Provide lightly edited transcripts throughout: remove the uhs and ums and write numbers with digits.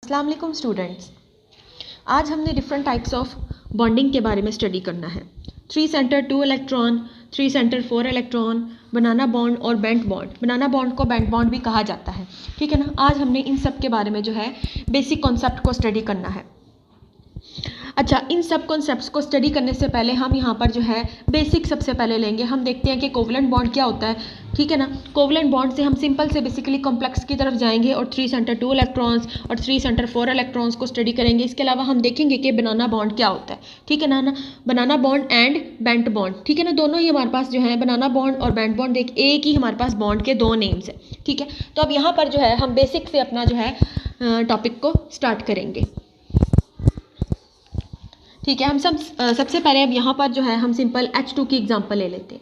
अस्सलाम वालेकुम स्टूडेंट्स। आज हमने डिफरेंट टाइप्स ऑफ बॉन्डिंग के बारे में स्टडी करना है। 3 सेंटर 2 इलेक्ट्रॉन, 3 सेंटर 4 इलेक्ट्रॉन, बनाना बॉन्ड और बेंट बॉन्ड। बनाना बॉन्ड को बेंट बॉन्ड भी कहा जाता है, ठीक है ना। आज हमने इन सब के बारे में जो है बेसिक कॉन्सेप्ट को स्टडी करना है। अच्छा, इन सब कॉन्सेप्ट्स को स्टडी करने से पहले हम यहाँ पर जो है बेसिक सबसे पहले लेंगे। हम देखते हैं कि कोवलेंट बॉन्ड क्या होता है, ठीक है ना। कोवलेंट बॉन्ड से हम सिंपल से बेसिकली कॉम्प्लेक्स की तरफ जाएंगे और 3 सेंटर 2 इलेक्ट्रॉन्स और 3 सेंटर 4 इलेक्ट्रॉन्स को स्टडी करेंगे। इसके अलावा हम देखेंगे कि बनाना बॉन्ड क्या होता है, ठीक है ना। बनाना बॉन्ड एंड बेंट बॉन्ड, ठीक है ना, दोनों ही हमारे पास जो है बनाना बॉन्ड और बेंट बॉन्ड एक ही हमारे पास बॉन्ड के दो नेम्स है, ठीक है। तो अब यहाँ पर जो है हम बेसिक से अपना जो है टॉपिक को स्टार्ट करेंगे, ठीक है। हम सबसे पहले अब यहाँ पर जो है हम सिंपल H2 की एग्जांपल ले लेते हैं।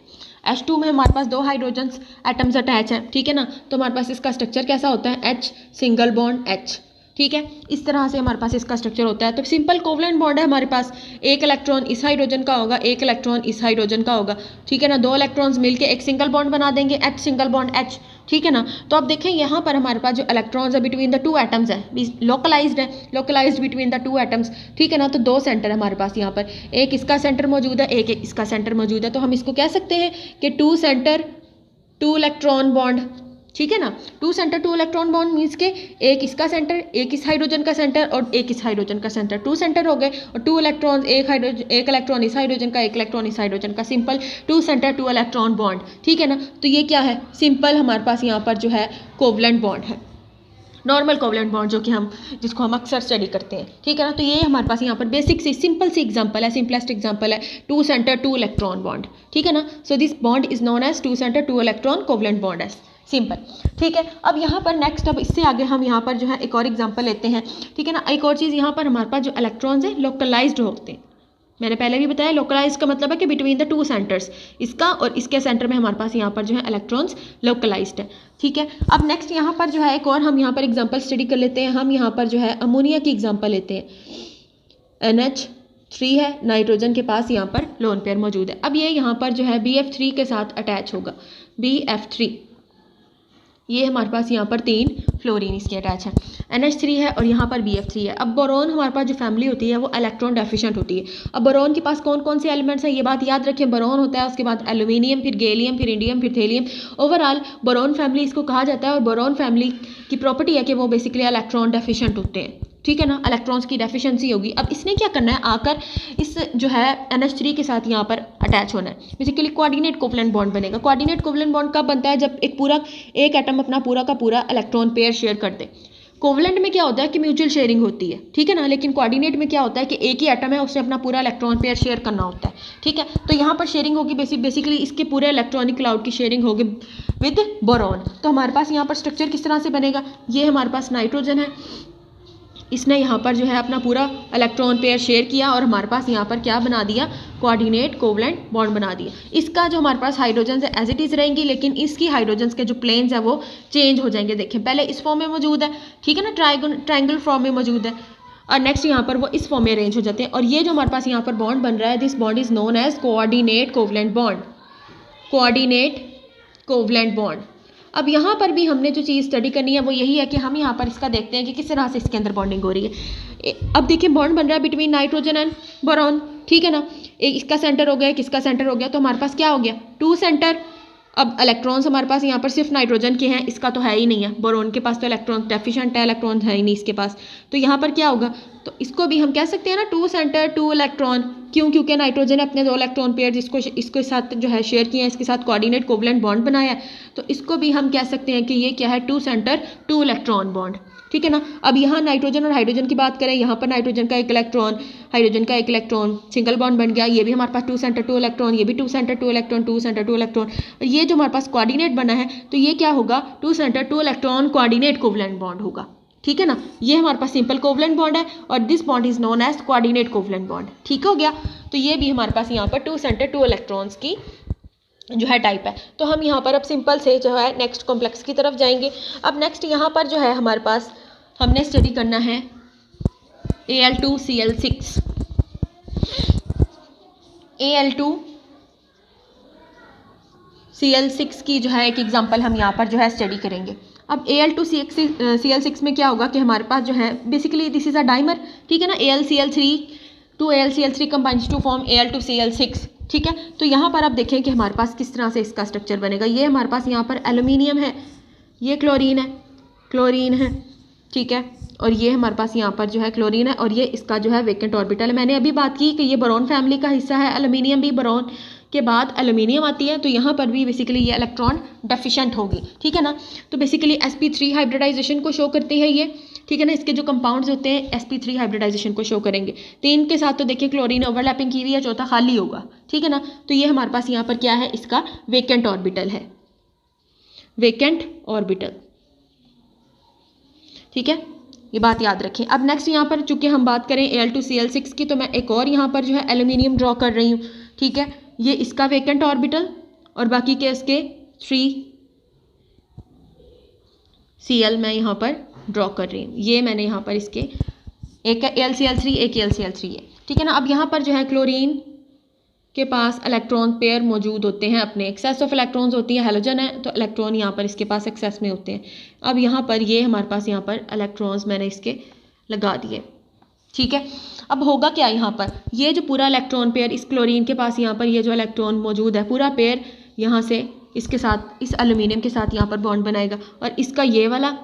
H2 में हमारे पास 2 हाइड्रोजन्स एटम्स अटैच हैं, ठीक है ना। तो हमारे पास इसका स्ट्रक्चर कैसा होता है, H सिंगल बॉन्ड H, ठीक है। इस तरह से हमारे पास इसका स्ट्रक्चर होता है। तो सिंपल कोवलेंट बॉन्ड है हमारे पास, एक इलेक्ट्रॉन इस हाइड्रोजन का होगा, एक इलेक्ट्रॉन इस हाइड्रोजन का होगा, ठीक है ना। 2 इलेक्ट्रॉन्स मिलके एक सिंगल बॉन्ड बना देंगे, H सिंगल बॉन्ड H, ठीक है ना। तो अब देखें यहाँ पर हमारे पास जो इलेक्ट्रॉन्स है बिटवीन द 2 एटम्स है, लोकलाइज्ड बिटवीन द 2 एटम्स, ठीक है ना। तो 2 सेंटर है हमारे पास यहाँ पर, एक इसका सेंटर मौजूद है, एक इसका सेंटर मौजूद है। तो हम इसको कह सकते हैं कि 2 सेंटर 2 इलेक्ट्रॉन बॉन्ड, ठीक है ना। 2 सेंटर 2 इलेक्ट्रॉन बॉन्ड मीन्स के एक इसका सेंटर, एक इस हाइड्रोजन का सेंटर और एक इस हाइड्रोजन का सेंटर, 2 सेंटर हो गए। और 2 इलेक्ट्रॉन, एक इलेक्ट्रॉन इस हाइड्रोजन का, एक इलेक्ट्रॉन इस हाइड्रोजन का, सिंपल 2 सेंटर 2 इलेक्ट्रॉन बॉन्ड, ठीक है ना। तो ये क्या है, सिंपल हमारे पास यहाँ पर जो है कोवलेंट बॉन्ड है, नॉर्मल कोवलेंट बॉन्ड जिसको हम अक्सर स्टडी करते हैं, ठीक है ना। तो ये हमारे पास यहाँ पर बेसिक सी सिंपल सी एग्जांपल है, सिंपलेस्ट एग्जांपल है 2 सेंटर 2 इलेक्ट्रॉन बॉन्ड, ठीक है ना। So this bond is known as 2 centre 2 electron covalent bond as simple, ठीक है। अब यहाँ पर नेक्स्ट, अब इससे आगे हम यहाँ पर जो है एक और एग्जांपल लेते हैं, ठीक है ना। एक और चीज़ यहाँ पर हमारे पास जो इलेक्ट्रॉन्स हैं लोकलाइज्ड होते हैं। मैंने पहले भी बताया लोकलाइज का मतलब है कि बिटवीन द 2 सेंटर्स, इसका और इसके सेंटर में हमारे पास यहाँ पर जो है इलेक्ट्रॉन्स लोकलाइज्ड है, ठीक है। अब नेक्स्ट यहाँ पर जो है एक और हम यहाँ पर एग्जांपल स्टडी कर लेते हैं। हम यहाँ पर जो है अमोनिया की एग्जांपल लेते हैं। NH3 है, नाइट्रोजन के पास यहाँ पर लोन पेयर मौजूद है। अब ये यहाँ पर जो है BF3 के साथ अटैच होगा, BF3, ये हमारे पास यहाँ पर 3 फ्लोरीन इसके अटैच है। NH3 है और यहाँ पर BF3 है। अब बोरोन हमारे पास जो फैमिली होती है वो इलेक्ट्रॉन डेफिशिएंट होती है। अब बोरोन के पास कौन कौन से एलिमेंट्स हैं ये बात याद रखें, बोरोन होता है, उसके बाद एल्यूमिनियम, फिर गैलियम, फिर इंडियम, फिर थेलियम। ओवरऑल बोरोन फैमिली इसको कहा जाता है। और बोरोन फैमिली की प्रॉपर्टी है कि वो बेसिकली इलेक्ट्रॉन डेफिशिएंट होते हैं, ठीक है ना। इलेक्ट्रॉन्स की डेफिशिएंसी होगी। अब इसने क्या करना है, आकर इस जो है NH3 के साथ यहाँ पर अटैच होना है। बेसिकली कोऑर्डिनेट कोवलेंट बॉन्ड बनेगा। कोऑर्डिनेट कोवलेंट बॉन्ड कब बनता है, जब एक एटम अपना पूरा का पूरा इलेक्ट्रॉन पेयर शेयर कर दे। कोवलेंट में क्या होता है कि म्यूचुअल शेयरिंग होती है, ठीक है ना। लेकिन कोऑर्डिनेट में क्या होता है कि एक ही एटम है, उसने अपना पूरा इलेक्ट्रॉन पेयर शेयर करना होता है, ठीक है। तो यहाँ पर शेयरिंग होगी, बेसिकली इसके पूरे इलेक्ट्रॉनिक क्लाउड की शेयरिंग होगी विद बोरोन। तो हमारे पास यहाँ पर स्ट्रक्चर किस तरह से बनेगा, ये हमारे पास नाइट्रोजन है, इसने यहाँ पर जो है अपना पूरा इलेक्ट्रॉन पेयर शेयर किया और हमारे पास यहाँ पर क्या बना दिया, कोऑर्डिनेट कोवलेंट बॉन्ड बना दिया। इसका जो हमारे पास हाइड्रोजन है एज इट इज़ रहेंगी, लेकिन इसकी हाइड्रोजन के जो प्लेन्स है वो चेंज हो जाएंगे। देखें पहले इस फॉर्म में मौजूद है, ठीक है ना, ट्राइंगल फॉर्म में मौजूद है, और नेक्स्ट यहाँ पर वो इस फॉर्म में अरेंज हो जाते हैं। और ये जो हमारे पास यहाँ पर बॉन्ड बन रहा है, this bond is known as coordinate covalent bond, coordinate covalent bond. अब यहाँ पर भी हमने जो चीज़ स्टडी करनी है वो यही है कि हम यहाँ पर इसका देखते हैं कि किस तरह से इसके अंदर बॉन्डिंग हो रही है। अब देखिए बॉन्ड बन रहा है बिटवीन नाइट्रोजन एंड बोरोन, ठीक है ना। एक इसका सेंटर हो गया, किसका सेंटर हो गया, तो हमारे पास क्या हो गया, 2 सेंटर। अब इलेक्ट्रॉन्स हमारे पास यहाँ पर सिर्फ नाइट्रोजन के हैं, इसका तो है ही नहीं है, बोरोन के पास तो इलेक्ट्रॉन डेफिशिएंट है, इलेक्ट्रॉन है ही नहीं इसके पास। तो यहाँ पर क्या होगा, तो इसको भी हम कह सकते हैं ना 2 सेंटर 2 इलेक्ट्रॉन, क्यों, क्योंकि नाइट्रोजन ने अपने 2 इलेक्ट्रॉन पेयर जिसको इसके साथ जो है शेयर किए हैं, इसके साथ कोऑर्डिनेट कोवलेंट बॉन्ड बनाया है। तो इसको भी हम कह सकते हैं कि ये क्या है, 2 सेंटर 2 इलेक्ट्रॉन बॉन्ड, ठीक है ना। अब यहाँ नाइट्रोजन और हाइड्रोजन की बात करें, यहाँ पर नाइट्रोजन का 1 इलेक्ट्रॉन, हाइड्रोजन का 1 इलेक्ट्रॉन, सिंगल बॉन्ड बन गया। ये भी हमारे पास 2 सेंटर 2 इलेक्ट्रॉन, ये भी 2 सेंटर 2 इलेक्ट्रॉन, 2 सेंटर 2 इलेक्ट्रॉन। ये जो हमारे पास कोऑर्डिनेट बना है, तो ये क्या होगा, 2 centre 2 electron coordinate covalent bond होगा, ठीक है ना। ये हमारे पास सिंपल कोवलेंट बॉन्ड है और this bond is known as coordinate covalent bond, ठीक हो गया। तो ये भी हमारे पास यहाँ पर 2 सेंटर 2 इलेक्ट्रॉन्स की जो है टाइप है। तो हम यहाँ पर अब सिंपल से जो है नेक्स्ट कॉम्प्लेक्स की तरफ जाएंगे। अब नेक्स्ट यहाँ पर जो है हमारे पास हमने स्टडी करना है Al2Cl6, Al2Cl6 की जो है एक एग्जांपल हम यहाँ पर जो है स्टडी करेंगे। अब Al2Cl6 में क्या होगा कि हमारे पास जो है basically this is a dimer, ठीक है ना। AlCl3 to AlCl3 combines to form Al2Cl6, ठीक है। तो यहाँ पर आप देखें कि हमारे पास किस तरह से इसका स्ट्रक्चर बनेगा। ये हमारे पास यहाँ पर एल्यूमिनियम है, ये क्लोरीन है, ठीक है। और ये हमारे पास यहाँ पर जो है क्लोरीन है और ये इसका जो है वेकेंट ऑर्बिटल है। मैंने अभी बात की कि ये बोरॉन फैमिली का हिस्सा है, एल्यूमिनियम भी, बोरॉन के बाद एल्यूमिनियम आती है, तो यहाँ पर भी बेसिकली ये इलेक्ट्रॉन डेफिशिएंट होगी, ठीक है ना। तो बेसिकली sp3 हाइब्रिडाइजेशन को शो करती है ये, ठीक है ना। इसके जो कंपाउंड्स होते हैं sp3 हाइब्रिडाइजेशन को शो करेंगे। 3 के साथ तो देखिए क्लोरीन ओवरलैपिंग की हुई है, चौथा खाली होगा, ठीक है ना। तो ये हमारे पास यहाँ पर क्या है, इसका वेकेंट ऑर्बिटल है, वेकेंट ऑर्बिटल, ठीक है। ये बात याद रखें। अब नेक्स्ट यहाँ पर चूंकि हम बात करें Al2Cl6 की, तो मैं एक और यहाँ पर जो है एल्यूमिनियम ड्रॉ कर रही हूँ, ठीक है। ये इसका वेकेंट ऑर्बिटल और बाकी के इसके 3Cl मैं यहाँ पर ड्रॉ कर रही हूँ। ये मैंने यहाँ पर इसके एक AlCl3 एक AlCl3 है, ठीक है ना। अब यहाँ पर जो है क्लोरीन के पास इलेक्ट्रॉन पेयर मौजूद होते हैं, अपने एक्सेस ऑफ इलेक्ट्रॉन्स होती है, हेलोजन है तो इलेक्ट्रॉन यहाँ पर इसके पास एक्सेस में होते हैं। अब यहाँ पर ये हमारे पास यहाँ पर इलेक्ट्रॉन्स मैंने इसके लगा दिए, ठीक है। अब होगा क्या यहाँ पर, ये जो पूरा इलेक्ट्रॉन पेयर इस क्लोरीन के पास यहाँ पर ये जो इलेक्ट्रॉन मौजूद है पूरा पेयर यहाँ से इसके साथ इस एल्यूमिनियम के साथ यहाँ पर बॉन्ड बनाएगा और इसका ये वाला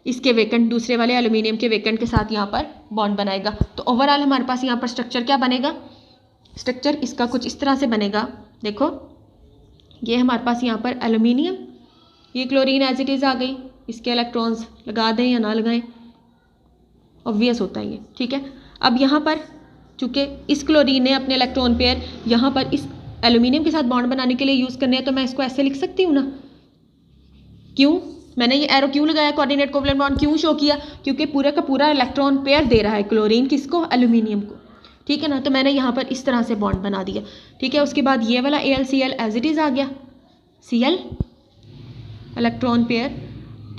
इसके वेकेंट दूसरे वाले एल्यूमिनियम के वेकेंट के साथ यहाँ पर बॉन्ड बनाएगा। तो ओवरऑल हमारे पास यहाँ पर स्ट्रक्चर क्या बनेगा, स्ट्रक्चर इसका कुछ इस तरह से बनेगा। देखो ये हमारे पास यहाँ पर एल्यूमिनियम, ये क्लोरीन एज इट इज़ आ गई, इसके इलेक्ट्रॉन्स लगा दें या ना लगाएं, ऑब्वियस होता है ये, ठीक है। अब यहाँ पर चूँकि इस क्लोरीन ने अपने इलेक्ट्रॉन पेयर यहाँ पर इस एल्यूमिनियम के साथ बॉन्ड बनाने के लिए यूज़ करने हैं, तो मैं इसको ऐसे लिख सकती हूँ ना। क्यों मैंने ये एरो क्यों लगाया, कोऑर्डिनेट कोवलेंट बॉन्ड क्यों शो किया, क्योंकि पूरा का पूरा इलेक्ट्रॉन पेयर दे रहा है क्लोरीन किसको, एल्यूमिनियम को, ठीक है ना। तो मैंने यहाँ पर इस तरह से बॉन्ड बना दिया, ठीक है। उसके बाद ये वाला AlCl एज इट इज़ आ गया, Cl इलेक्ट्रॉन पेयर,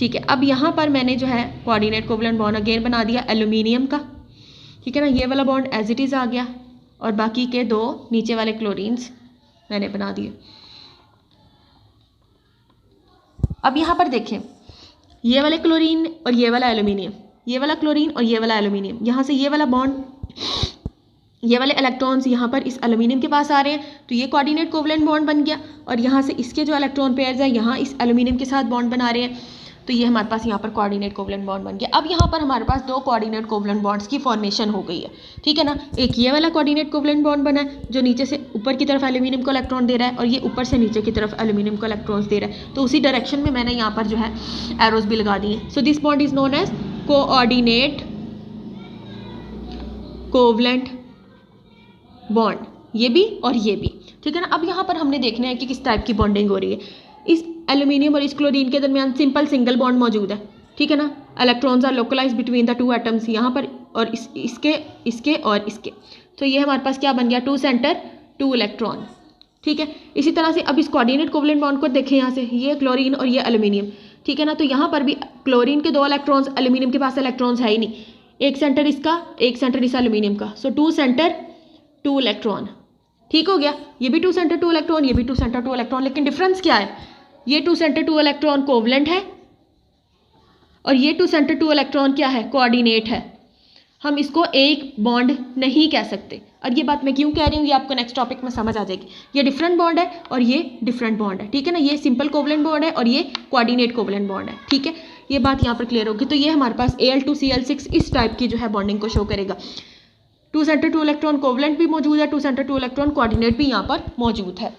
ठीक है। अब यहाँ पर मैंने जो है कोऑर्डिनेट कोवलेंट बॉन्ड अगेन बना दिया एल्यूमिनियम का, ठीक है ना। ये वाला बॉन्ड एज इट इज़ आ गया और बाकी के 2 नीचे वाले क्लोरीन्स मैंने बना दिए। अब यहाँ पर देखें ये वाले क्लोरीन और ये वाला एल्यूमिनियम, ये वाला क्लोरीन और ये वाला एल्यूमिनियम, यहाँ से ये वाला बॉन्ड, ये वाले इलेक्ट्रॉन्स यहाँ पर इस एल्यूमिनियम के पास आ रहे हैं, तो ये कोऑर्डिनेट कोवलेंट बॉन्ड बन गया। और यहाँ से इसके जो इलेक्ट्रॉन पेयर्स हैं यहाँ इस एल्यूमिनियम के साथ बॉन्ड बना रहे हैं, तो ये हमारे पास यहाँ पर कोऑर्डिनेट कोवलेंट बॉन्ड बन गया। अब यहाँ पर हमारे पास 2 कोऑर्डिनेट कोवलेंट बॉन्ड्स की फॉर्मेशन हो गई है, ठीक है ना। एक ये वाला कोऑर्डिनेट कोवलेंट बॉन्ड बना है जो नीचे से ऊपर की तरफ एल्यूमिनियम को इलेक्ट्रॉन दे रहा है और ये ऊपर से नीचे की तरफ एल्यूमिनियम को इलेक्ट्रॉन्स दे रहा है, तो उसी डायरेक्शन में मैंने यहाँ पर जो है एरोज भी लगा दिए। So this bond is known as coordinate covalent bond, ये भी और ये भी, ठीक है ना। अब यहाँ पर हमने देखना है कि किस टाइप की बॉन्डिंग हो रही है। इस एल्यूमिनियम और इस क्लोरीन के दरमियान सिंपल सिंगल बॉन्ड मौजूद है, ठीक है ना। Electrons are localise between the 2 atoms यहाँ पर और इसके और इसके, तो ये हमारे पास क्या बन गया, 2 सेंटर 2 इलेक्ट्रॉन, ठीक है। इसी तरह से अब इस कोऑर्डिनेट कोवलेंट बॉन्ड को देखें, यहाँ से ये क्लोरीन और ये एल्यूमिनियम, ठीक है ना। तो यहाँ पर भी क्लोरीन के 2 इलेक्ट्रॉन्स, एल्यूमिनियम के पास इलेक्ट्रॉन्स है ही नहीं, एक सेंटर इसका एक सेंटर इस एल्यूमिनियम का, सो 2 सेंटर 2 इलेक्ट्रॉन, ठीक हो गया। ये भी 2 सेंटर 2 इलेक्ट्रॉन, ये भी 2 सेंटर 2 इलेक्ट्रॉन, लेकिन डिफरेंस क्या है, ये 2 सेंटर 2 इलेक्ट्रॉन कोवलेंट है और ये 2 सेंटर 2 इलेक्ट्रॉन क्या है, कोऑर्डिनेट है। हम इसको एक बॉन्ड नहीं कह सकते, और ये बात मैं क्यों कह रही हूँ ये आपको नेक्स्ट टॉपिक में समझ आ जाएगी। ये डिफरेंट बॉन्ड है और ये डिफरेंट बॉन्ड है, ठीक है ना। ये सिंपल कोवलेंट बॉन्ड है और ये कोऑर्डिनेट कोवलेंट बॉन्ड है, ठीक है। ये बात यहाँ पर क्लियर होगी। तो ये हमारे पास Al2Cl6 इस टाइप की जो है बॉन्डिंग को शो करेगा। 2 सेंटर 2 इलेक्ट्रॉन कोवलेंट भी मौजूद है, 2 सेंटर 2 इलेक्ट्रॉन कोऑर्डिनेट भी यहाँ पर मौजूद है।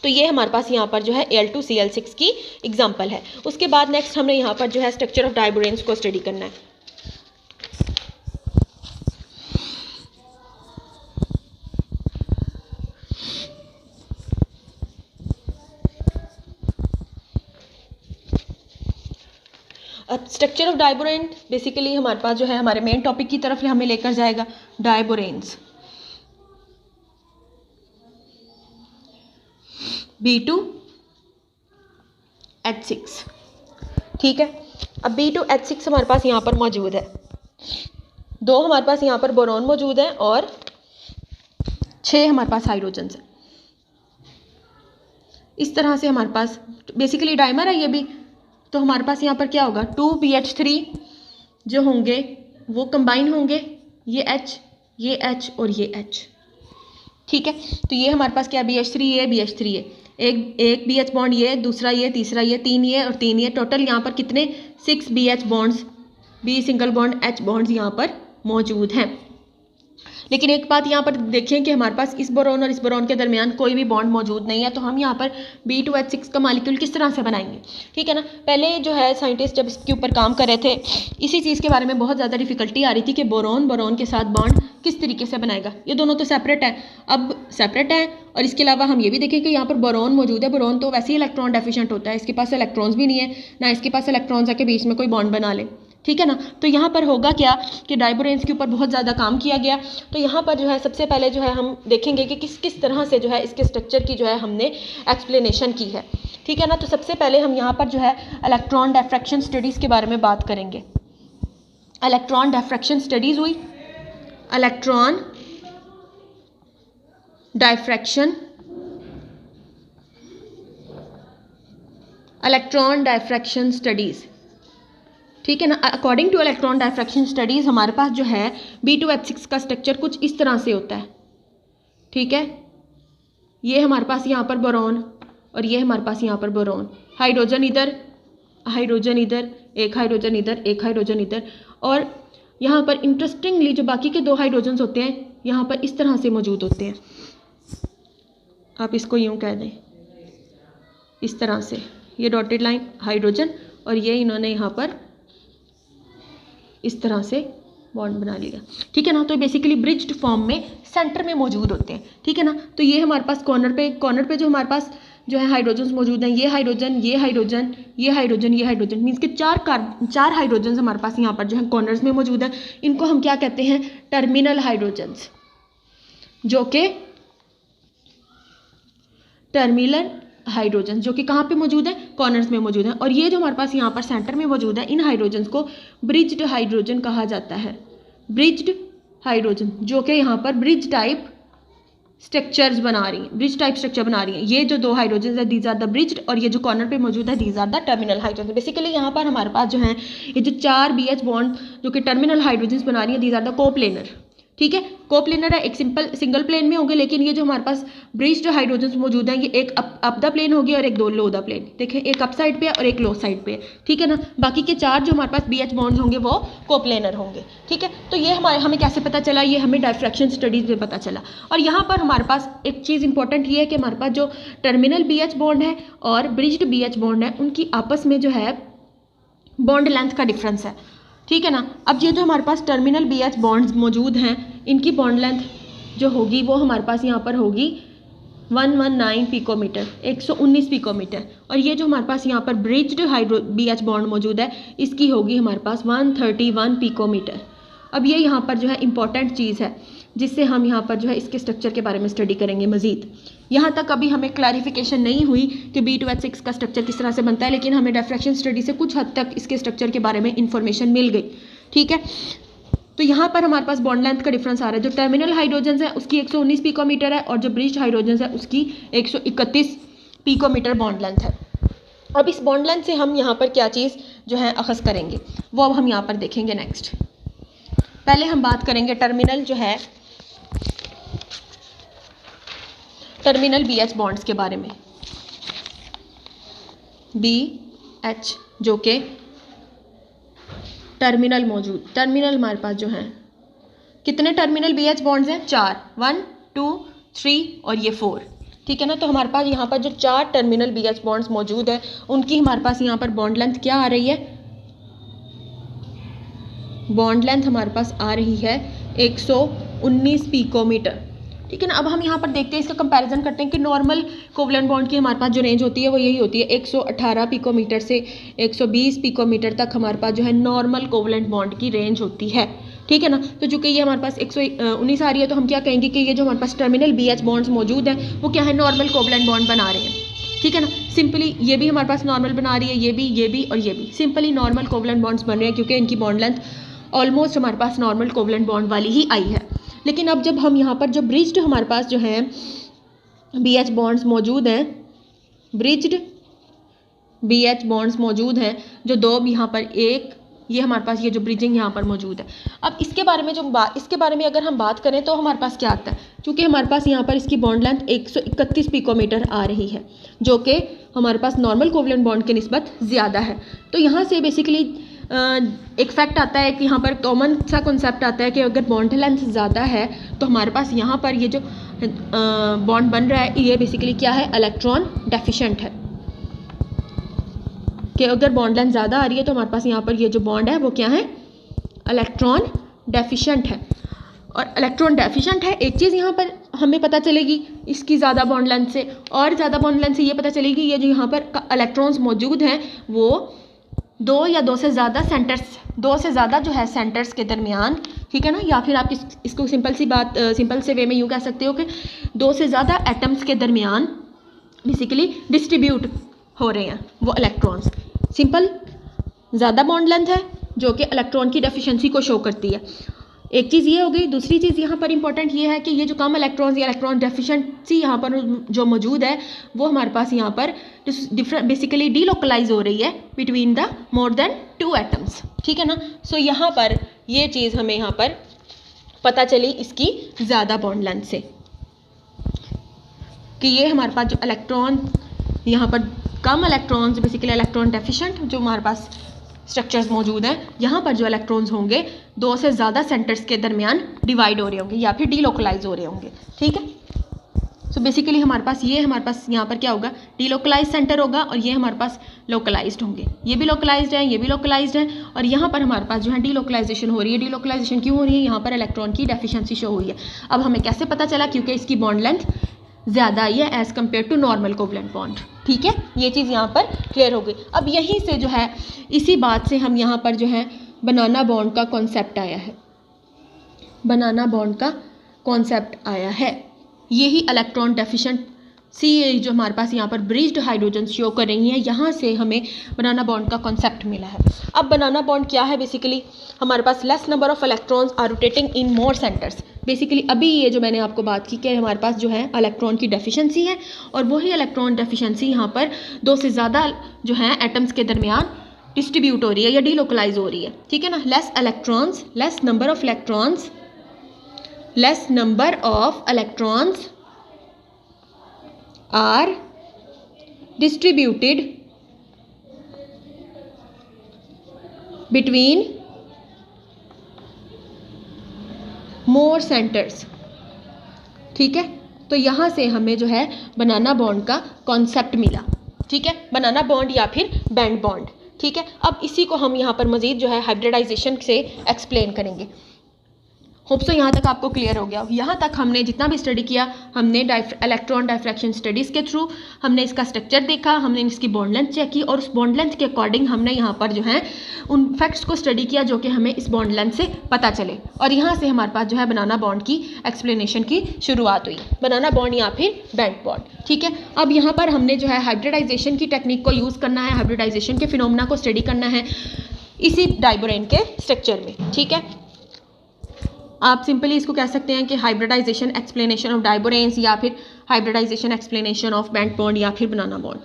तो ये हमारे पास यहाँ पर जो है Al2Cl6 की एग्जांपल है। उसके बाद नेक्स्ट हमने यहाँ पर जो है स्ट्रक्चर ऑफ डायबोरेन्स को स्टडी करना है। अब स्ट्रक्चर ऑफ डायबोरेंट बेसिकली हमारे पास जो है हमारे मेन टॉपिक की तरफ हमें लेकर जाएगा, डायबोरेन्स। B2H6, ठीक है। अब B2H6 हमारे पास यहाँ पर मौजूद है, 2 हमारे पास यहाँ पर बोरॉन मौजूद है और 6 हमारे पास हाइड्रोजन्स है। इस तरह से हमारे पास बेसिकली डाइमर है ये भी, तो हमारे पास यहाँ पर क्या होगा, 2BH3 जो होंगे वो कंबाइन होंगे, ये H और ये H, ठीक है। तो ये हमारे पास क्या, BH3 ये BH3 है, एक BH बॉन्ड ये, दूसरा ये, तीसरा ये, 3 ये और 3 ये, टोटल यहाँ पर कितने 6 BH bonds, B single bond H bonds यहाँ पर मौजूद हैं। लेकिन एक बात यहाँ पर देखें कि हमारे पास इस बोरॉन और इस बोरॉन के दरमियान कोई भी बॉन्ड मौजूद नहीं है, तो हम यहाँ पर B2H6 का मॉलिक्यूल किस तरह से बनाएंगे, ठीक है ना। पहले जो है साइंटिस्ट जब इसके ऊपर काम कर रहे थे, इसी चीज़ के बारे में बहुत ज़्यादा डिफिकल्टी आ रही थी कि बोरॉन के साथ बॉन्ड किस तरीके से बनाएगा। ये दोनों तो सेपरेट है, अब सेपरेट है। और इसके अलावा हम ये भी देखें कि यहाँ पर बोरॉन मौजूद है, बोरॉन तो वैसे ही इलेक्ट्रॉन डेफिशिएंट होता है, इसके पास इलेक्ट्रॉन्स भी नहीं है, ना इसके पास इलेक्ट्रॉन्स है कि बीच में कोई बॉन्ड बना ले, ठीक है ना। तो यहाँ पर होगा क्या कि डाइबोरेंस के ऊपर बहुत ज़्यादा काम किया गया। तो यहाँ पर जो है सबसे पहले जो है हम देखेंगे कि किस तरह से जो है इसके स्ट्रक्चर की जो है हमने एक्सप्लेनेशन की है, ठीक है ना। तो सबसे पहले हम यहाँ पर जो है इलेक्ट्रॉन डिफ्रैक्शन स्टडीज़ के बारे में बात करेंगे। इलेक्ट्रॉन डिफ्रैक्शन स्टडीज़ हुई, इलेक्ट्रॉन डिफ्रैक्शन स्टडीज़, ठीक है ना। According two electron diffraction studies हमारे पास जो है B2H6 का स्ट्रक्चर कुछ इस तरह से होता है, ठीक है। ये हमारे पास यहाँ पर बोरॉन और ये हमारे पास यहाँ पर बोरॉन, हाइड्रोजन इधर, हाइड्रोजन इधर, एक हाइड्रोजन इधर, एक हाइड्रोजन इधर, और यहाँ पर इंटरेस्टिंगली जो बाकी के 2 हाइड्रोजन्स होते हैं यहाँ पर इस तरह से मौजूद होते हैं। आप इसको यूँ कह दें, इस तरह से, ये डॉटेड लाइन हाइड्रोजन और ये इन्होंने यहाँ पर इस तरह से बॉन्ड बना लिया, ठीक है ना। तो बेसिकली ब्रिज्ड फॉर्म में सेंटर में मौजूद होते हैं, ठीक है ना। तो ये हमारे पास कॉर्नर पे जो हमारे पास जो है हाइड्रोजन्स मौजूद हैं, ये हाइड्रोजन, ये हाइड्रोजन, ये हाइड्रोजन, ये हाइड्रोजन, मीन्स के 4 हाइड्रोजन्स हमारे पास यहाँ पर जो है कॉर्नर्स में मौजूद हैं। इनको हम क्या कहते हैं, टर्मिनल हाइड्रोजन्स, जो कि टर्मिनल हाइड्रोजन जो कि कहाँ पे मौजूद है, कॉर्नर्स में मौजूद है। और ये जो हमारे पास यहाँ पर सेंटर में मौजूद है, इन हाइड्रोजन्स को ब्रिज्ड हाइड्रोजन कहा जाता है, ब्रिज्ड हाइड्रोजन, जो कि यहाँ पर ब्रिज टाइप स्ट्रक्चर बना रही हैं। ये जो 2 हाइड्रोजन है दीज आर द ब्रिज्ड, और ये जो कॉर्नर पे मौजूद है these are the terminal hydrogen. Basically यहाँ पर हमारे पास जो है ये जो 4 BH बॉन्ड जो कि टर्मिनल हाइड्रोजन बना रही है दीज आर द कोप्लेनर, ठीक है। कोप्लेनर है, एक सिंगल प्लेन में होंगे, लेकिन ये जो हमारे पास ब्रिज्ड हाइड्रोजन मौजूद हैं ये एक अप द प्लेन होगी और एक लो द प्लेन, देखें एक अप साइड पे है और एक लो साइड पे है, ठीक है ना। बाकी के 4 जो हमारे पास BH बॉन्ड्स होंगे वो कोप्लेनर होंगे, ठीक है। तो ये हमें कैसे पता चला, ये हमें डिफ्रैक्शन स्टडीज़ में पता चला। और यहाँ पर हमारे पास एक चीज़ इंपॉर्टेंट ये है कि हमारे पास जो टर्मिनल BH बॉन्ड है और ब्रिज्ड BH बॉन्ड है उनकी आपस में जो है बॉन्ड लेंथ का डिफरेंस है, ठीक है ना। अब ये जो हमारे पास टर्मिनल BH बॉन्ड्स मौजूद हैं इनकी बॉन्ड लेंथ जो होगी वो हमारे पास यहाँ पर होगी 119 पिकोमीटर, 119 पिकोमीटर। और ये जो हमारे पास यहाँ पर ब्रिज्ड BH बॉन्ड मौजूद है इसकी होगी हमारे पास 131 पिकोमीटर। अब ये यहाँ पर जो है इम्पॉर्टेंट चीज़ है जिससे हम यहाँ पर जो है इसके स्ट्रक्चर के बारे में स्टडी करेंगे मज़ीद। यहाँ तक अभी हमें क्लैरिफिकेशन नहीं हुई कि B2H6 का स्ट्रक्चर किस तरह से बनता है, लेकिन हमें डिफ्रैक्शन स्टडी से कुछ हद तक इसके स्ट्रक्चर के बारे में इंफॉर्मेशन मिल गई, ठीक है। तो यहाँ पर हमारे पास बॉन्ड लेंथ का डिफरेंस आ रहा है, जो टर्मिनल हाइड्रोजन है उसकी 119 पिकोमीटर है और जो ब्रिज्ड हाइड्रोजन है उसकी 131 पिकोमीटर बॉन्ड लेंथ है। अब इस बॉन्ड लेंथ से हम यहाँ पर क्या चीज़ जो है अखज़ करेंगे वो अब हम यहाँ पर देखेंगे नेक्स्ट। पहले हम बात करेंगे टर्मिनल जो है टर्मिनल BH बॉन्ड्स के बारे में। BH जो कि टर्मिनल हमारे पास जो हैं कितने टर्मिनल BH बॉन्ड्स हैं, 4, 1 2 3 और ये 4, ठीक है ना। तो हमारे पास यहाँ पर जो 4 टर्मिनल BH बॉन्ड्स मौजूद है उनकी हमारे पास यहाँ पर बॉन्ड लेंथ क्या आ रही है, बॉन्ड लेंथ हमारे पास आ रही है 119 पिकोमीटर, ठीक है ना। अब हम यहाँ पर देखते हैं, इसका कंपैरिजन करते हैं कि नॉर्मल कोवलेंट बॉन्ड की हमारे पास जो रेंज होती है वो यही होती है 118 पिकोमीटर से 120 पिकोमीटर तक हमारे पास जो है नॉर्मल कोवलेंट बॉन्ड की रेंज होती है, ठीक है ना। तो चूँकि ये हमारे पास 119 आ रही है तो हम क्या कहेंगे कि ये जो हमारे पास टर्मिनल BH बॉन्ड्स मौजूद हैं वो क्या है, नॉर्मल कोवलेंट बॉन्ड बना रहे हैं, ठीक है ना। सिंपली ये भी हमारे पास नॉर्मल बना रही है, ये भी और ये भी सिंपली नॉर्मल कोवलेंट बॉन्ड्स बन रहे हैं क्योंकि इनकी बॉन्ड लेंथ ऑलमोस्ट हमारे पास नॉर्मल कोवलेंट बॉन्ड वाली ही आई है। लेकिन अब जब हम यहाँ पर जो ब्रिज्ड हमारे पास जो है BH बॉन्ड्स मौजूद हैं, ब्रिज्ड BH बॉन्ड्स मौजूद हैं, जो दो यहाँ पर एक, ये हमारे पास ये जो ब्रिजिंग यहाँ पर मौजूद है। अब इसके बारे में इसके बारे में अगर हम बात करें तो हमारे पास क्या आता है, क्योंकि हमारे पास यहाँ पर इसकी बॉन्ड लेंथ 131 पिकोमीटर आ रही है, जो कि हमारे पास नॉर्मल कोवलेंट बॉन्ड के निस्बत ज़्यादा है। तो यहाँ से बेसिकली एक फैक्ट आता है कि यहाँ पर कॉमन सा कॉन्सेप्ट आता है कि अगर बॉन्ड लेंथ ज़्यादा है तो हमारे पास यहाँ पर ये जो बॉन्ड बन रहा है ये बेसिकली क्या है, इलेक्ट्रॉन डेफिशिएंट है। कि अगर बॉन्ड लेंथ ज़्यादा आ रही है तो हमारे पास यहाँ पर ये जो बॉन्ड है वो क्या है, इलेक्ट्रॉन डेफिशिएंट है। और इलेक्ट्रॉन डेफिशिएंट है, एक चीज़ यहाँ पर हमें पता चलेगी इसकी ज़्यादा बॉन्ड लेंथ से, और ज़्यादा बॉन्ड लेंथ से ये पता चलेगी ये जो यहाँ पर इलेक्ट्रॉन्स मौजूद हैं वो दो या दो से ज़्यादा जो है सेंटर्स के दरमियान, ठीक है ना, या फिर आप इसको सिंपल से वे में यूँ कह सकते हो कि दो से ज़्यादा एटम्स के दरमियान बेसिकली डिस्ट्रीब्यूट हो रहे हैं वो इलेक्ट्रॉन्स। सिंपल ज़्यादा बॉन्ड लेंथ है जो कि इलेक्ट्रॉन की डेफिशिएंसी को शो करती है। एक चीज़ ये हो गई। दूसरी चीज़ यहाँ पर इंपॉर्टेंट ये है कि ये जो कम इलेक्ट्रॉन्स या इलेक्ट्रॉन डेफिशिएंसी यहाँ पर जो मौजूद है वो हमारे पास यहाँ पर बेसिकली डीलोकलाइज हो रही है between the more than 2 atoms, ठीक है ना। सो यहाँ पर ये चीज़ हमें यहाँ पर पता चली इसकी ज़्यादा बॉन्ड लेंथ से कि ये हमारे पास जो इलेक्ट्रॉन यहाँ पर कम इलेक्ट्रॉन्स बेसिकली इलेक्ट्रॉन डेफिशिएंट जो हमारे पास स्ट्रक्चर्स मौजूद हैं, यहाँ पर जो इलेक्ट्रॉन्स होंगे दो से ज़्यादा सेंटर्स के दरमियान डिवाइड हो रहे होंगे या फिर डीलोकलाइज हो रहे होंगे, ठीक है। सो बेसिकली हमारे पास यहाँ पर क्या होगा, डीलोकलाइज सेंटर होगा और ये हमारे पास लोकलाइज्ड होंगे। ये भी लोकलाइज्ड है, ये भी लोकलाइज्ड है, और यहाँ पर हमारे पास जो है डीलोकलाइजेशन हो रही है। डीलोकलाइजेशन क्यों हो रही है, यहाँ पर इलेक्ट्रॉन की डेफिशिएंसी शो हुई है। अब हमें कैसे पता चला, क्योंकि इसकी बॉन्ड लेंथ ज़्यादा आई है as compare to normal covalent bond, ठीक है। ये चीज़ यहाँ पर क्लियर हो गई। अब यहीं से जो है इसी बात से हम यहाँ पर जो है बनाना बॉन्ड का कॉन्सेप्ट आया है। बनाना बॉन्ड का कॉन्सेप्ट आया है, यही इलेक्ट्रॉन डेफिशिएंसी जो हमारे पास यहाँ पर ब्रिज्ड हाइड्रोजन शो कर रही हैं, यहाँ से हमें बनाना बॉन्ड का कॉन्सेप्ट मिला है। अब बनाना बॉन्ड क्या है, बेसिकली हमारे पास less number of electrons are rotating in more centres. Basically अभी ये जो मैंने आपको बात की कि हमारे पास जो है इलेक्ट्रॉन की डेफिशिएंसी है, और वही इलेक्ट्रॉन डेफिशिएंसी यहाँ पर दो से ज़्यादा जो है एटम्स के दरमियान डिस्ट्रीब्यूट हो रही है या डीलोकलाइज हो रही है, ठीक है ना। Less number of electrons are distributed between more centres, ठीक है। तो यहाँ से हमें जो है बनाना बॉन्ड का कॉन्सेप्ट मिला, ठीक है, बनाना बॉन्ड या फिर बैंड बॉन्ड, ठीक है। अब इसी को हम यहाँ पर मज़ीद जो है हाइब्रिडाइजेशन से एक्सप्लेन करेंगे। होप सो यहाँ तक आपको क्लियर हो गया। यहाँ तक हमने जितना भी स्टडी किया, हमने इलेक्ट्रॉन डायफ्रैक्शन स्टडीज़ के थ्रू हमने इसका स्ट्रक्चर देखा, हमने इसकी बॉन्ड लेंथ चेक की, और उस बॉन्ड लेंथ के अकॉर्डिंग हमने यहाँ पर जो है उन फैक्ट्स को स्टडी किया जो कि हमें इस बॉन्ड लेंथ से पता चले, और यहाँ से हमारे पास जो है बनाना बॉन्ड की एक्सप्लेनेशन की शुरुआत हुई। बनाना बॉन्ड या फिर बैंड बॉन्ड, ठीक है। अब यहाँ पर हमने जो है हाइब्रिडाइजेशन की टेक्निक को यूज़ करना है, हाइब्रिडाइजेशन के फिनोमेना को स्टडी करना है इसी डाइबोरेन के स्ट्रक्चर में, ठीक है। आप सिंपली इसको कह सकते हैं कि हाइब्रिडाइजेशन एक्सप्लेनेशन ऑफ डाइबोरेन्स या फिर hybridisation explanation of band bond या फिर बनाना बॉन्ड।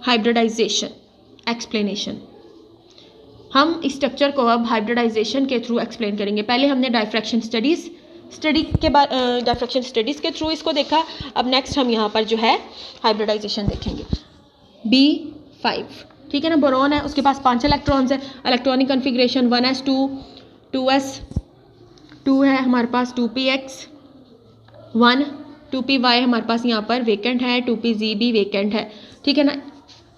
हाइब्रिडाइजेशन एक्सप्लेनेशन, हम इस स्ट्रक्चर को अब हाइब्रिडाइजेशन के थ्रू एक्सप्लेन करेंगे। पहले हमने डायफ्रैक्शन स्टडीज़ के थ्रू इसको देखा, अब नेक्स्ट हम यहाँ पर जो है हाइब्रिडाइजेशन देखेंगे। B5, ठीक है ना, बोरॉन है, उसके पास 5 इलेक्ट्रॉन्स है। इलेक्ट्रॉनिक कन्फिग्रेशन 1s2 2s2 है हमारे पास, 2px1 2py हमारे पास यहाँ पर वेकेंट है, 2pz भी वेकेंट है, ठीक है ना।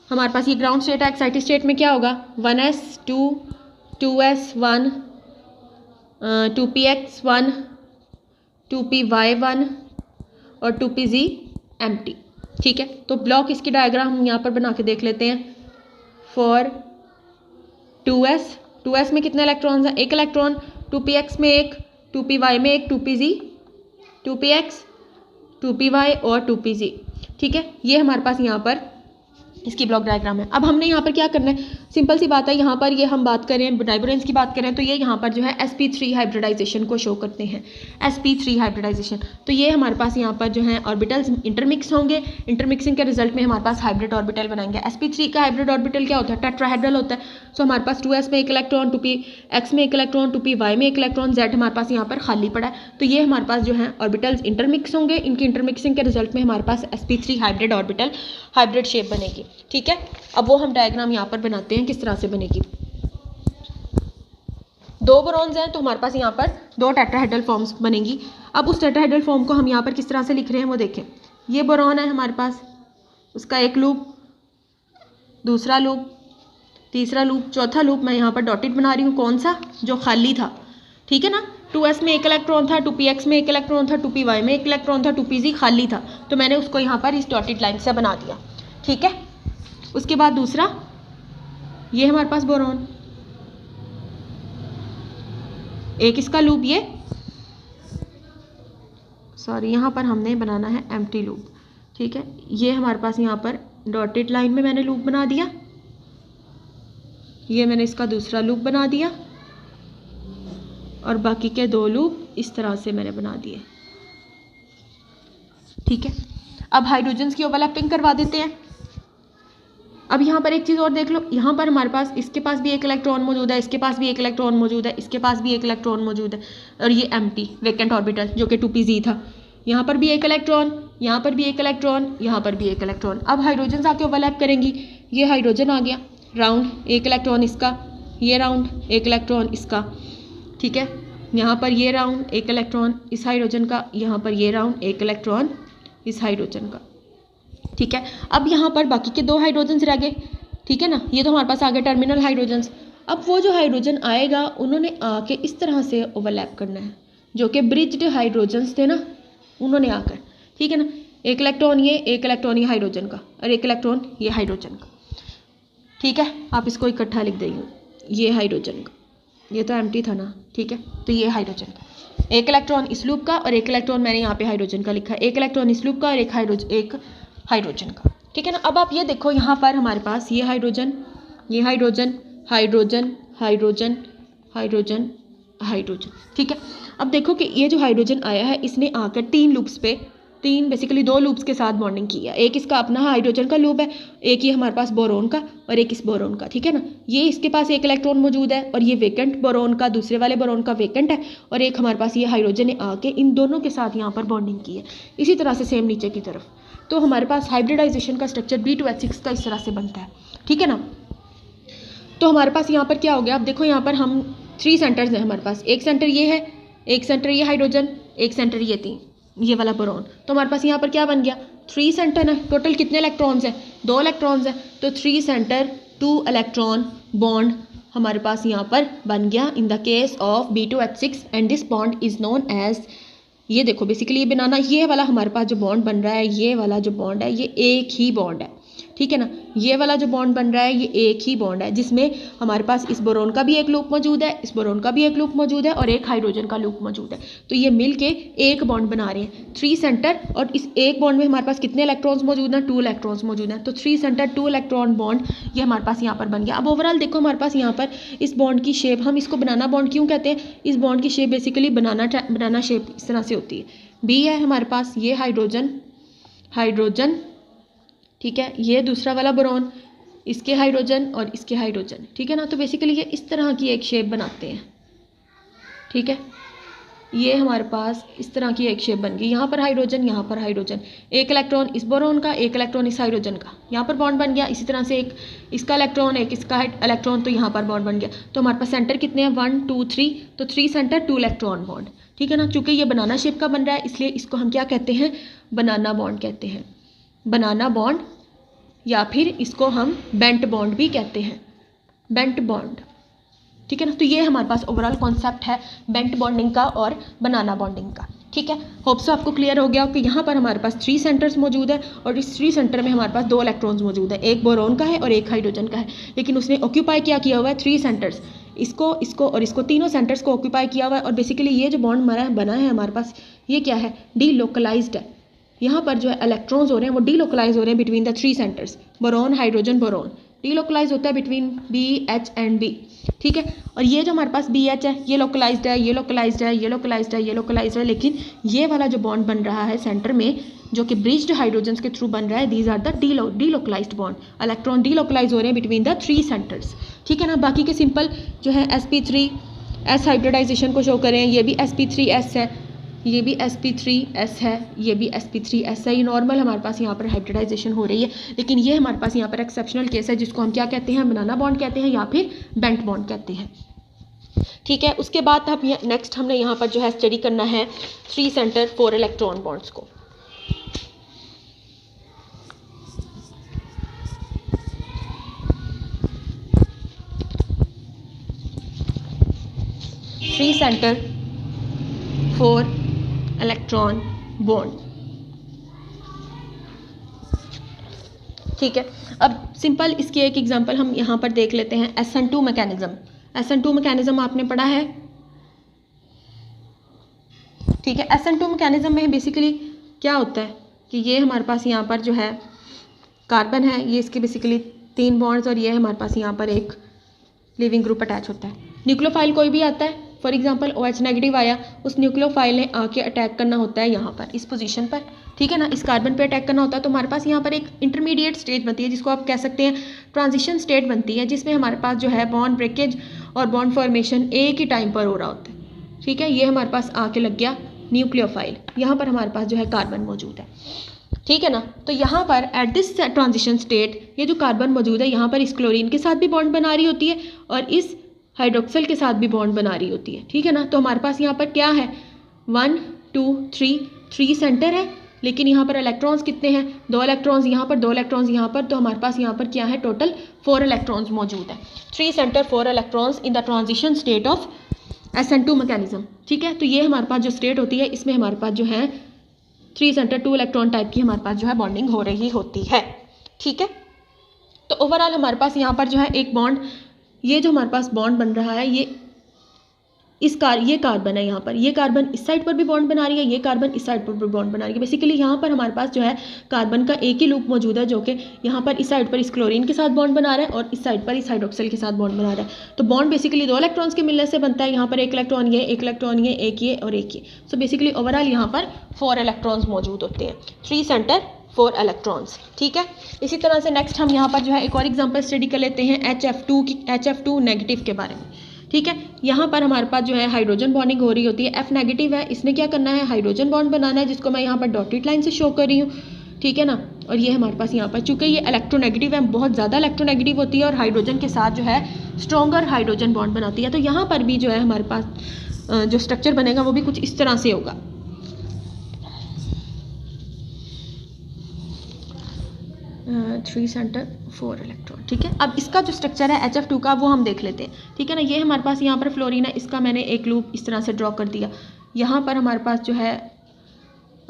हमारे पास ये ग्राउंड स्टेट है। एक्साइटेड स्टेट में क्या होगा, 1s2 2s1 2px1 2py1 और 2pz एम्प्टी, ठीक है। तो ब्लॉक इसकी डायग्राम हम यहाँ पर बना के देख लेते हैं। फॉर 2s में कितने इलेक्ट्रॉन्स हैं, 1 इलेक्ट्रॉन, 2px में 1, 2py में 1, 2pz 2px 2py और 2pz, ठीक है। ये हमारे पास यहाँ पर इसकी ब्लॉक डायग्राम है। अब हमने यहाँ पर क्या करना है, सिंपल सी बात है, यहाँ पर ये हम बात करें डाइबोरेंस की बात करें तो ये यहाँ पर जो है sp3 हाइब्रिडाइजेशन को शो करते हैं, sp3 हाइब्रिडाइजेशन। तो ये हमारे पास यहाँ पर जो है ऑर्बिटल्स इंटरमिक्स होंगे, इंटरमिक्सिंग के रिजल्ट में हमारे पास हाइब्रिड ऑर्बिटल बनाएंगे। sp3 का हाइब्रिड ऑर्बिटल क्या होता है, टेट्राहेड्रल होता है। सो हमारे पास 2s में एक इलेक्ट्रॉन, 2p में एक इलेक्ट्रॉन, 2py में एक इलेक्ट्रॉन, z हमारे पास यहाँ पर खाली पड़ा है। तो ये हमारे पास जो है ऑर्बिटल्स इंटरमिक्स होंगे, इनकी इंटरमिक्सिंग के रिजल्ट में हमारे पास sp3 hybrid orbital hybrid shape बनेगी। ठीक है, अब वो हम डायग्राम यहाँ पर बनाते हैं किस तरह से बनेगी। दो बोरॉन्स हैं तो हमारे पास यहाँ पर दो टेट्राहेड्रल फॉर्म्स बनेंगी। अब उस टेट्राहेड्रल फॉर्म को हम यहाँ पर किस तरह से लिख रहे हैं वो देखें। ये बोरॉन है हमारे पास, उसका एक लूप, दूसरा लूप, तीसरा लूप, चौथा लूप मैं यहाँ पर डॉटेड बना रही हूँ, कौन सा, जो खाली था। ठीक है ना, 2s में एक इलेक्ट्रॉन था, 2px में एक इलेक्ट्रॉन था, 2py में एक इलेक्ट्रॉन था, 2pz खाली था, तो मैंने उसको यहाँ पर इस डॉटेड लाइन से बना दिया। ठीक है, उसके बाद दूसरा, ये हमारे पास बोरॉन, एक इसका लूप, ये सॉरी यहाँ पर हमने बनाना है एम्प्टी लूप। ठीक है, ये हमारे पास यहाँ पर डॉटेड लाइन में मैंने लूप बना दिया, ये मैंने इसका दूसरा लूप बना दिया और बाकी के दो लूप इस तरह से मैंने बना दिए। ठीक है, अब हाइड्रोजन्स की ओवरलैपिंग करवा देते हैं। अब यहाँ पर एक चीज़ और देख लो, यहाँ पर हमारे पास इसके पास भी एक इलेक्ट्रॉन मौजूद है, इसके पास भी एक इलेक्ट्रॉन मौजूद है, इसके पास भी एक इलेक्ट्रॉन मौजूद है, और ये एम्प्टी वैकेंट ऑर्बिटल जो कि 2pz था। यहाँ पर भी एक इलेक्ट्रॉन, यहाँ पर भी एक इलेक्ट्रॉन, यहाँ पर भी एक इलेक्ट्रॉन। अब हाइड्रोजन आके ओवरलैप करेंगी, ये हाइड्रोजन आ गया राउंड, एक इलेक्ट्रॉन इसका, ये राउंड, एक इलेक्ट्रॉन इसका। ठीक है, यहाँ पर ये राउंड, एक इलेक्ट्रॉन इस हाइड्रोजन का, यहाँ पर ये राउंड, एक इलेक्ट्रॉन इस हाइड्रोजन का। ठीक है, अब यहाँ पर बाकी के दो हाइड्रोजन्स रह गए। ठीक है ना, ये तो हमारे पास आ गए टर्मिनल हाइड्रोजन्स। अब वो जो हाइड्रोजन आएगा उन्होंने आके इस तरह से ओवरलैप करना है, जो कि ब्रिज्ड हाइड्रोजन्स थे ना, उन्होंने आकर। ठीक है ना, एक इलेक्ट्रॉन ये हाइड्रोजन का, और एक इलेक्ट्रॉन ये हाइड्रोजन का। ठीक है, आप इसको इकट्ठा लिख देंगे, ये हाइड्रोजन का, ये तो एम्प्टी था ना। ठीक है, तो ये हाइड्रोजन का, एक इलेक्ट्रॉन इस लूप का और एक इलेक्ट्रॉन मैंने यहाँ पे हाइड्रोजन का लिखा है, एक इलेक्ट्रॉन इस लूप का और एक हाइड्रोजन का। ठीक है ना, अब आप ये देखो यहाँ पर हमारे पास ये हाइड्रोजन, ये hydrogen, hydrogen, hydrogen, hydrogen, hydrogen. ठीक है, अब देखो कि ये जो हाइड्रोजन आया है इसने आकर तीन लूप्स पे, तीन बेसिकली दो लूप्स के साथ बॉन्डिंग की है। एक इसका अपना हाइड्रोजन का लूप है, एक ये हमारे पास बोरोन का और एक इस बोरोन का। ठीक है ना, ये इसके पास एक इलेक्ट्रॉन मौजूद है और ये वेकेंट बोरोन का, दूसरे वाले बोरोन का वेकेंट है, और एक हमारे पास ये हाइड्रोजन ने आके इन दोनों के साथ यहाँ पर बॉन्डिंग की है। इसी तरह से सेम नीचे की तरफ, तो हमारे पास हाइब्रिडाइजेशन का स्ट्रक्चर B2H6 का इस तरह से बनता है। ठीक है ना, तो हमारे पास यहाँ पर क्या हो गया, अब देखो यहाँ पर हम 3 सेंटर्स हैं हमारे पास, एक सेंटर ये है, एक सेंटर ये हाइड्रोजन, एक सेंटर ये 3, ये वाला बोरॉन। तो हमारे पास यहाँ पर क्या बन गया, 3 सेंटर है। टोटल कितने इलेक्ट्रॉन्स हैं, 2 इलेक्ट्रॉन्स हैं, तो 3 सेंटर 2 इलेक्ट्रॉन बॉन्ड हमारे पास यहाँ पर बन गया in the case of B2H6 and this bond is known as, ये देखो बेसिकली ये बनाना, ये वाला हमारे पास जो बॉन्ड बन रहा है, ये वाला जो बॉन्ड है ये एक ही बॉन्ड है। ठीक है ना, ये वाला जो बॉन्ड बन रहा है ये एक ही बॉन्ड है, जिसमें हमारे पास इस बोरोन का भी एक लूप मौजूद है, इस बोरोन का भी एक लूप मौजूद है और एक हाइड्रोजन का लूप मौजूद है। तो ये मिलके एक बॉन्ड बना रहे हैं, 3 सेंटर, और इस एक बॉन्ड में हमारे पास कितने इलेक्ट्रॉन्स मौजूद हैं, 2 इलेक्ट्रॉन्स मौजूद हैं। तो 3 सेंटर 2 इलेक्ट्रॉन बॉन्ड ये हमारे पास यहाँ पर बन गया। अब ओवरऑल देखो हमारे पास यहाँ पर इस बॉन्ड की शेप, हम इसको बनाना बॉन्ड क्यों कहते हैं, इस बॉन्ड की शेप बेसिकली बनाना शेप इस तरह से होती है। बी है हमारे पास ये हाइड्रोजन, हाइड्रोजन, ठीक है, ये दूसरा वाला बोरॉन, इसके हाइड्रोजन और इसके हाइड्रोजन। ठीक है ना, तो बेसिकली ये इस तरह की एक शेप बनाते हैं। ठीक है, ये हमारे पास इस तरह की एक शेप बन गई, यहाँ पर हाइड्रोजन, यहाँ पर हाइड्रोजन, एक इलेक्ट्रॉन इस बोरॉन का, एक इलेक्ट्रॉन इस हाइड्रोजन का, यहाँ पर बॉन्ड बन गया। इसी तरह से एक इसका इलेक्ट्रॉन, एक इसका इलेक्ट्रॉन, तो यहाँ पर बॉन्ड बन गया। तो हमारे पास सेंटर कितने हैं, 1 2 3, तो 3 सेंटर 2 इलेक्ट्रॉन बॉन्ड। ठीक है ना, चूँकि ये बनाना शेप का बन रहा है इसलिए इसको हम क्या कहते हैं, बनाना बॉन्ड कहते हैं, बनाना बॉन्ड, या फिर इसको हम बेंट बॉन्ड भी कहते हैं, बेंट बॉन्ड। ठीक है ना, तो ये हमारे पास ओवरऑल कॉन्सेप्ट है बेंट बॉन्डिंग का और बनाना बॉन्डिंग का। ठीक है, होप सो आपको क्लियर हो गया कि यहाँ पर हमारे पास 3 सेंटर्स मौजूद है और इस 3 सेंटर में हमारे पास 2 इलेक्ट्रॉन्स मौजूद है, एक बोरॉन का है और एक हाइड्रोजन का है, लेकिन उसने ऑक्यूपाई क्या किया हुआ है 3 सेंटर्स, इसको और इसको, तीनों सेंटर्स को ऑक्यूपाई किया हुआ है। और बेसिकली ये जो बॉन्ड बना है हमारे पास, ये क्या है, डीलोकलाइज्ड है। यहाँ पर जो है इलेक्ट्रॉन्स हो रहे हैं वो डीलोकलाइज हो रहे हैं between the 3 centres, boron hydrogen boron, delocalise होता है between B H and B, ठीक है। और ये जो हमारे पास बी एच है ये लोकलाइज्ड है, ये लोकलाइज्ड है, ये लोकलाइज्ड है, ये लोकलाइज्ड है, लेकिन ये वाला जो बॉन्ड बन रहा है सेंटर में जो कि ब्रिज्ड हाइड्रोजन्स के थ्रू बन रहा है, these are the delocalised bond. Electron delocalise हो रहे हैं बिटवीन द 3 सेंटर्स, ठीक है ना। बाकी के सिंपल जो है sp3s हाइब्रिडाइजेशन को शो करें, ये भी sp3s है, ये भी sp3s है, ये भी sp3s है। ये नॉर्मल हमारे पास यहाँ पर हाइब्रिडाइजेशन हो रही है, लेकिन ये हमारे पास यहाँ पर एक्सेप्शनल केस है जिसको हम क्या कहते हैं, बनाना बॉन्ड कहते हैं या फिर बेंट बॉन्ड कहते हैं, ठीक है। उसके बाद अब नेक्स्ट हमने यहाँ पर जो है स्टडी करना है 3 सेंटर 4 इलेक्ट्रॉन बॉन्ड्स को। थ्री सेंटर 4 इलेक्ट्रॉन बॉन्ड, ठीक है। अब सिंपल इसकी एक एग्जांपल हम यहाँ पर देख लेते हैं, SN2 मैकेनिज्म। SN2 मैकेनिज्म आपने पढ़ा है, ठीक है। SN2 मैकेनिज्म में बेसिकली क्या होता है कि ये हमारे पास यहाँ पर जो है कार्बन है, ये इसके बेसिकली 3 बॉन्ड्स और ये हमारे पास यहाँ पर एक लिविंग ग्रुप अटैच होता है। न्यूक्लियोफाइल कोई भी आता है, फॉर एग्जांपल OH नेगेटिव आया, उस न्यूक्लियोफाइल ने आके अटैक करना होता है यहाँ पर इस पोजीशन पर, ठीक है ना, इस कार्बन पे अटैक करना होता है। तो हमारे पास यहाँ पर एक इंटरमीडिएट स्टेज बनती है जिसको आप कह सकते हैं ट्रांजिशन स्टेट बनती है, जिसमें हमारे पास जो है बॉन्ड ब्रेकेज और बॉन्ड फॉर्मेशन एक ही टाइम पर हो रहा होता है, ठीक है। ये हमारे पास आके लग गया न्यूक्लियोफाइल, यहाँ पर हमारे पास जो है कार्बन मौजूद है, ठीक है ना। तो यहाँ पर एट दिस ट्रांजिशन स्टेट ये जो कार्बन मौजूद है यहाँ पर इस क्लोरीन के साथ भी बॉन्ड बना रही होती है और इस हाइड्रोक्सिल के साथ भी बॉन्ड बना रही होती है, ठीक है ना। तो हमारे पास यहाँ पर क्या है 1 2 3 सेंटर है, लेकिन यहाँ पर इलेक्ट्रॉन्स कितने हैं, 2 इलेक्ट्रॉन्स यहाँ पर, 2 इलेक्ट्रॉन्स यहाँ पर। तो हमारे पास यहाँ पर क्या है टोटल 4 इलेक्ट्रॉन्स मौजूद है। 3 centre 4 electrons in the transition state of SN2 mechanism, ठीक है। तो ये हमारे पास जो स्टेट होती है इसमें हमारे पास जो है 3 सेंटर 2 इलेक्ट्रॉन टाइप की हमारे पास जो है बॉन्डिंग हो रही होती है, ठीक है। तो ओवरऑल हमारे पास यहाँ पर जो है एक बॉन्ड, ये जो हमारे पास बॉन्ड बन रहा है ये ये कार्बन है, यहाँ पर ये कार्बन इस साइड पर भी बॉन्ड बना रही है, ये कार्बन इस साइड पर भी बॉन्ड बना रही है। बेसिकली यहाँ पर हमारे पास जो है कार्बन का एक ही लूप मौजूद है जो कि यहाँ पर इस साइड पर इस क्लोरीन के साथ बॉन्ड बना रहा है और इस साइड पर इस हाइड्रोक्सिल के साथ बॉन्ड बना रहा है। तो बॉन्ड बेसिकली 2 इलेक्ट्रॉन्स के मिलने से बनता है, यहाँ पर एक इलेक्ट्रॉन ये, एक इलेक्ट्रॉन ये, एक ये और एक ये। सो बेसिकली ओवरऑल यहाँ पर 4 इलेक्ट्रॉन्स मौजूद होते हैं, 3 सेंटर 4 इलेक्ट्रॉन्स, ठीक है। इसी तरह से नेक्स्ट हम यहाँ पर जो है एक और एग्जांपल स्टडी कर लेते हैं HF2 नेगेटिव के बारे में, ठीक है। यहाँ पर हमारे पास जो है हाइड्रोजन बॉन्डिंग हो रही होती है, F नेगेटिव है, इसने क्या करना है हाइड्रोजन बॉन्ड बनाना है जिसको मैं यहाँ पर डॉटेड लाइन से शो कर रही हूँ, ठीक है ना। और ये हमारे पास यहाँ पर चूँकि ये इलेक्ट्रोनेगेटिव है, बहुत ज़्यादा इलेक्ट्रोनेगेटिव होती है और हाइड्रोजन के साथ जो है स्ट्रॉन्गर हाइड्रोजन बॉन्ड बनाती है। तो यहाँ पर भी जो है हमारे पास जो स्ट्रक्चर बनेगा वो भी कुछ इस तरह से होगा। 3 सेंटर 4 इलेक्ट्रॉन, ठीक है। अब इसका जो स्ट्रक्चर है HF2 का वो हम देख लेते हैं, ठीक है ना। ये हमारे पास यहाँ पर फ्लोरीन है, इसका मैंने एक लूप इस तरह से ड्रॉ कर दिया। यहाँ पर हमारे पास जो है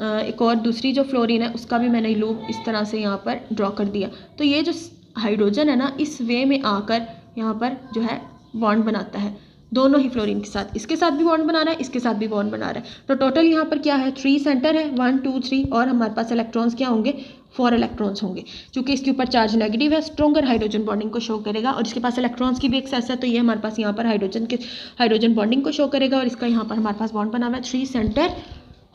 एक और दूसरी जो फ्लोरीन है उसका भी मैंने लूप इस तरह से यहाँ पर ड्रॉ कर दिया। तो ये जो हाइड्रोजन है ना इस वे में आकर यहाँ पर जो है बॉन्ड बनाता है दोनों ही फ्लोरीन के साथ, इसके साथ भी बॉन्ड बना रहा है, इसके साथ भी बॉन्ड बना रहा है। तो टोटल यहाँ पर क्या है 3 सेंटर है 1 2 3 और हमारे पास इलेक्ट्रॉन्स क्या होंगे 4 इलेक्ट्रॉन्स होंगे। चूँकि इसके ऊपर चार्ज नेगेटिव है, स्ट्रॉन्गर हाइड्रोजन बॉन्डिंग को शो करेगा और इसके पास इलेक्ट्रॉन्स की भी एक्सेस है, तो ये हमारे पास यहाँ पर हाइड्रोजन बॉन्डिंग को शो करेगा और इसका यहाँ पर हमारे पास बॉन्ड बना हुआ है 3 सेंटर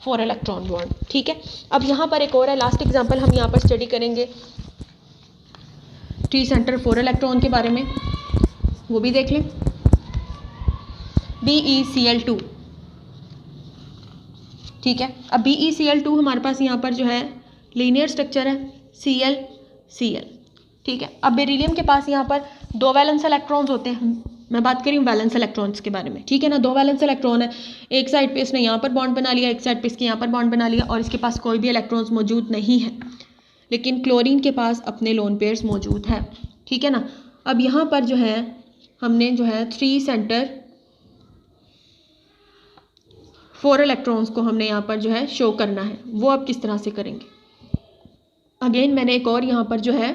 4 इलेक्ट्रॉन बॉन्ड, ठीक है। अब यहाँ पर एक और है, लास्ट एग्जाम्पल हम यहाँ पर स्टडी करेंगे 3 सेंटर 4 इलेक्ट्रॉन के बारे में, वो भी देख लें। BeCl2, ठीक है। अब BeCl2 हमारे पास यहाँ पर जो है लीनियर स्ट्रक्चर है Cl, ठीक है। अब बेरिलियम के पास यहाँ पर 2 वैलेंस इलेक्ट्रॉन्स होते हैं, मैं बात कर रही हूँ वैलेंस इलेक्ट्रॉन्स के बारे में, ठीक है ना। 2 वैलेंस इलेक्ट्रॉन है, एक साइड पे इसने यहाँ पर बॉन्ड बना लिया, एक साइड पे इसके यहाँ पर बॉन्ड बना लिया और इसके पास कोई भी इलेक्ट्रॉन्स मौजूद नहीं है, लेकिन क्लोरीन के पास अपने लोन पेयर्स मौजूद हैं, ठीक है ना। अब यहाँ पर जो है हमने जो है 3 सेंटर 4 इलेक्ट्रॉन्स को हमने यहाँ पर जो है शो करना है, वो अब किस तरह से करेंगे। अगेन मैंने एक और यहाँ पर जो है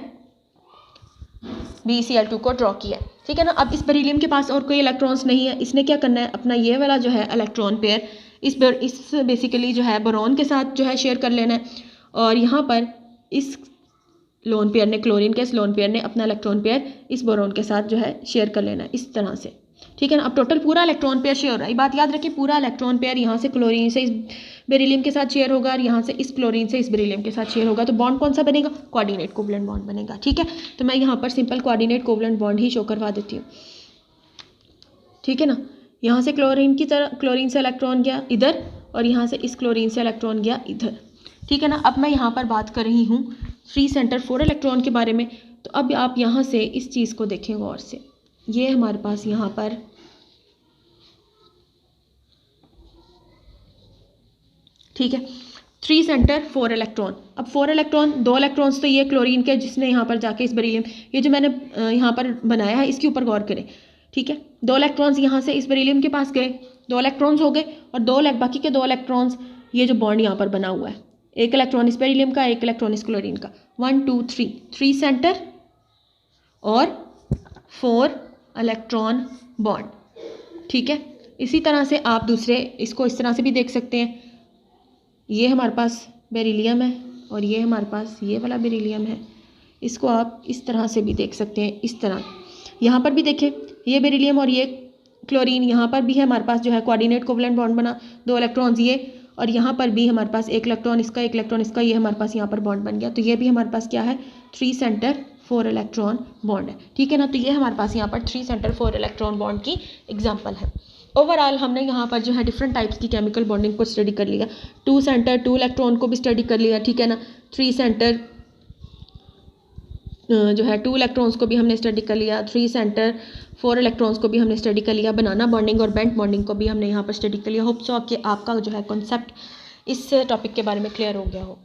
BeCl2 को ड्रॉ किया है, ठीक है ना। अब इस बेरिलियम के पास और कोई इलेक्ट्रॉन्स नहीं है, इसने क्या करना है अपना ये वाला जो है इलेक्ट्रॉन पेयर इस बेसिकली जो है बोरॉन के साथ जो है शेयर कर लेना है और यहाँ पर इस लोन पेयर ने क्लोरीन के इस लोन पेयर ने अपना इलेक्ट्रॉन पेयर इस बोरोन के साथ जो है शेयर कर लेना है इस तरह से, ठीक है ना। अब टोटल पूरा इलेक्ट्रॉन पेयर शेयर हो रहा है, ये बात याद रखिए, पूरा इलेक्ट्रॉन पेयर यहाँ से क्लोरीन से इस बेरिलियम के साथ शेयर होगा और यहाँ से इस क्लोरीन से इस बेरिलियम के साथ शेयर होगा, तो बॉन्ड कौन सा बनेगा, कोऑर्डिनेट कोवलेंट बॉन्ड बनेगा, ठीक है। तो मैं यहाँ पर सिंपल कोऑर्डिनेट कोवलेंट बॉन्ड ही शो करवा देती हूँ, ठीक है ना। यहाँ से क्लोरीन की तरह क्लोरीन से इलेक्ट्रॉन गया इधर और यहाँ से इस क्लोरीन से इलेक्ट्रॉन गया इधर, ठीक है ना। अब मैं यहाँ पर बात कर रही हूँ फ्री सेंटर 4 इलेक्ट्रॉन के बारे में। तो अब आप यहाँ से इस चीज़ को देखें गौर से, ये हमारे पास यहाँ पर ठीक है 3 सेंटर 4 इलेक्ट्रॉन। अब 4 इलेक्ट्रॉन 2 इलेक्ट्रॉन्स तो ये क्लोरीन के जिसने यहाँ पर जाके इस बेरिलियम, ये जो मैंने यहाँ पर बनाया है इसके ऊपर गौर करें, ठीक है। 2 इलेक्ट्रॉन्स यहाँ से इस बेरिलियम के पास गए, 2 इलेक्ट्रॉन्स हो गए और बाकी के 2 इलेक्ट्रॉन्स ये जो बॉन्ड यहाँ पर बना हुआ है, एक इलेक्ट्रॉन इस बेरिलियम का, एक इलेक्ट्रॉन इस क्लोरीन का, 1 2 3 सेंटर और 4 इलेक्ट्रॉन बॉन्ड, ठीक है। इसी तरह से आप दूसरे इसको इस तरह से भी देख सकते हैं, ये हमारे पास बेरिलियम है और ये हमारे पास ये वाला बेरिलियम है, इसको आप इस तरह से भी देख सकते हैं, इस तरह। यहाँ पर भी देखें ये बेरिलियम और ये क्लोरीन, यहाँ पर भी है हमारे पास जो है कोऑर्डिनेट कोवलेंट बॉन्ड बना, 2 इलेक्ट्रॉन्स ये, और यहाँ पर भी हमारे पास एक इलेक्ट्रॉन इसका एक इलेक्ट्रॉन इसका, ये हमारे पास यहाँ पर बॉन्ड बन गया। तो ये भी हमारे पास क्या है 3 सेंटर 4 इलेक्ट्रॉन बॉन्ड है, ठीक है ना। तो ये हमारे पास यहाँ पर 3 सेंटर 4 इलेक्ट्रॉन बॉन्ड की एग्जाम्पल है। ओवरऑल हमने यहाँ पर जो है डिफरेंट टाइप्स की केमिकल बॉन्डिंग को स्टडी कर लिया, 2 सेंटर 2 इलेक्ट्रॉन को भी स्टडी कर लिया, ठीक है ना। 3 सेंटर जो है 2 इलेक्ट्रॉन्स को भी हमने स्टडी कर लिया, 3 सेंटर 4 इलेक्ट्रॉन्स को भी हमने स्टडी कर लिया, बनाना बॉन्डिंग और बेंट बॉन्डिंग को भी हमने यहाँ पर स्टडी कर लिया। होप सो कि आपका जो है कॉन्सेप्ट इस टॉपिक के बारे में क्लियर हो गया हो।